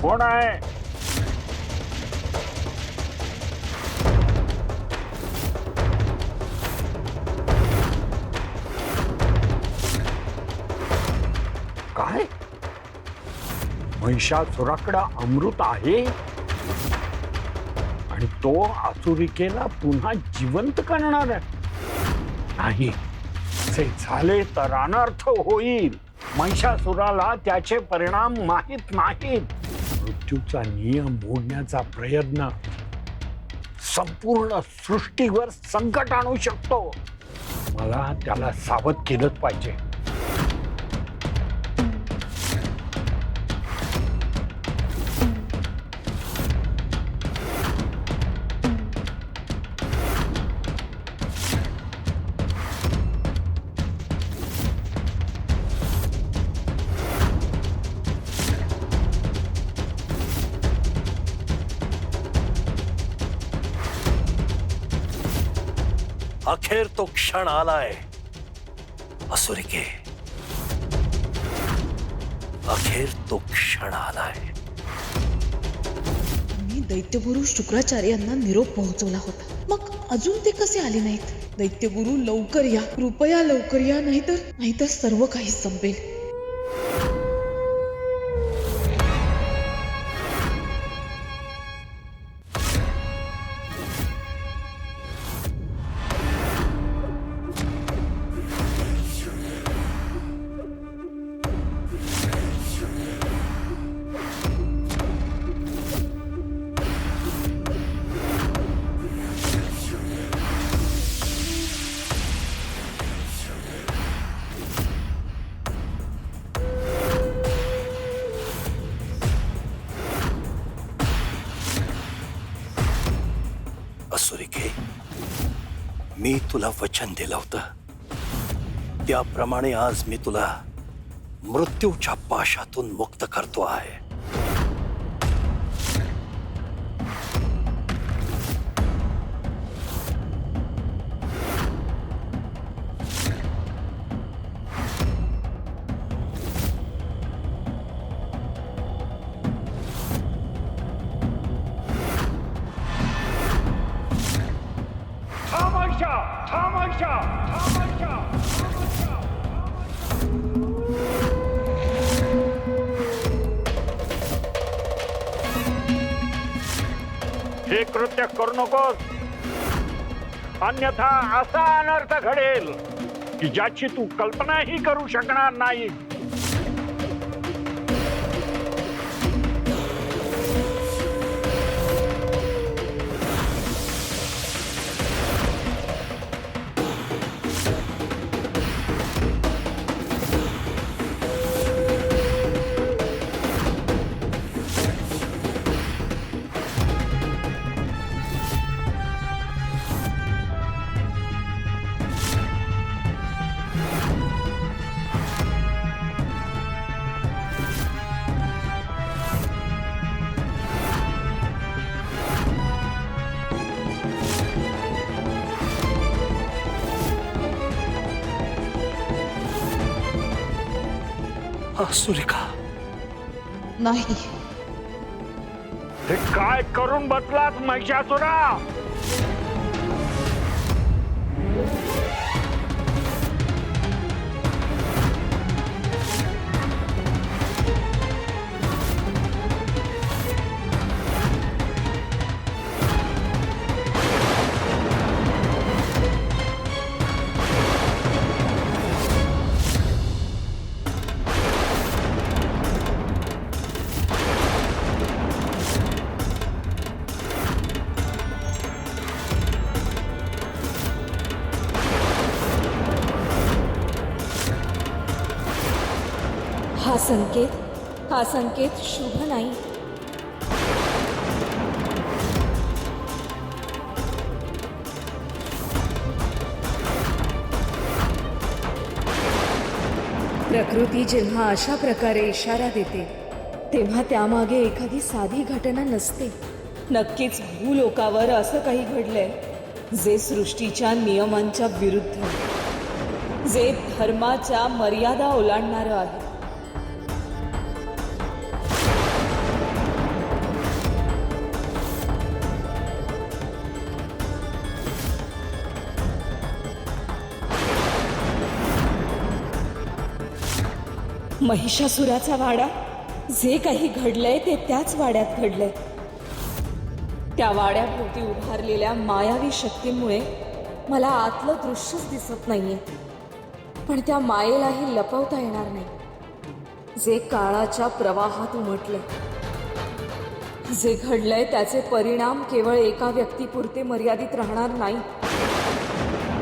कोण आहे? काय? महिषासुराकडे अमृत आहे आणि तो आसुरिकेला पुन्हा जिवंत करणार आहे? नाही, असे झाले तर अनर्थ होईल. महिषासुराला त्याचे परिणाम माहित नाहीत. मृत्यूचा नियम मोडण्याचा प्रयत्न संपूर्ण सृष्टीवर संकट आणू शकतो. मला त्याला सावध केलंच पाहिजे. अखेर तो क्षण आलाय असुरिके, अखेर तो क्षण आलाय. मी दैत्यगुरु शुक्राचार्यांना निरोप पोहोचवला होता, मग अजून ते कसे आले नाहीत? दैत्यगुरु लवकर या, कृपया लवकर या, नाहीतर सर्व काही संपेल. असुरिके, मी तुला वचन दिलं होतं, त्याप्रमाणे आज मी तुला मृत्यूच्या पाशातून मुक्त करतो आहे. हे कृत्य करू नकोस, अन्यथा असा अनर्थ घडेल की ज्याची तू कल्पनाही करू शकणार नाही. असुरिका, नाही, हे काय करून बसलात महिषासुरा? हा संकेत शुभ नाही. प्रकृती जेव्हा अशा प्रकारे इशारा देते तेव्हा त्यामागे एखादी साधी घटना नसते. नक्कीच भूलोकावर असं काही घडलंय जे सृष्टीच्या नियमांच्या विरुद्ध, जे धर्माच्या मर्यादा ओलांडणारं आहे. महिषासुराचा वाडा, जे काही घडलंय ते त्याच वाड्यात घडलंय. त्या वाड्याभोवती उभारलेल्या मायावी शक्तींमुळे मला आतलं दृश्यच दिसत नाहीये. पण त्या मायेलाही लपवता येणार नाही, जे काळाच्या प्रवाहात उमटलंय. जे घडलंय त्याचे परिणाम केवळ एका व्यक्तीपुरते मर्यादित राहणार नाही.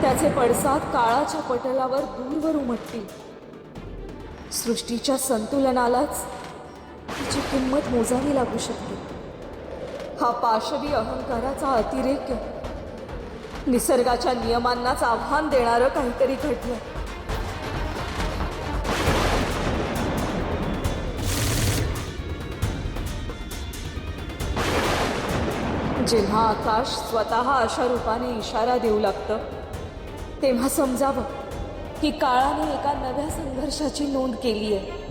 त्याचे पडसाद काळाच्या पटलावर दूरवर उमटतील. सृष्टीच्या संतुलनालाच तिची किंमत मोजावी लागू शकते. हा पाशवी अहंकाराचा अतिरेक, निसर्गाच्या नियमांनाच आव्हान देणारं काहीतरी घडलंय. जेव्हा आकाश स्वतः अशा रूपाने इशारा देऊ लागतं, तेव्हा समजावं की काळाने एका नव्या संघर्षाची नोंद केली आहे.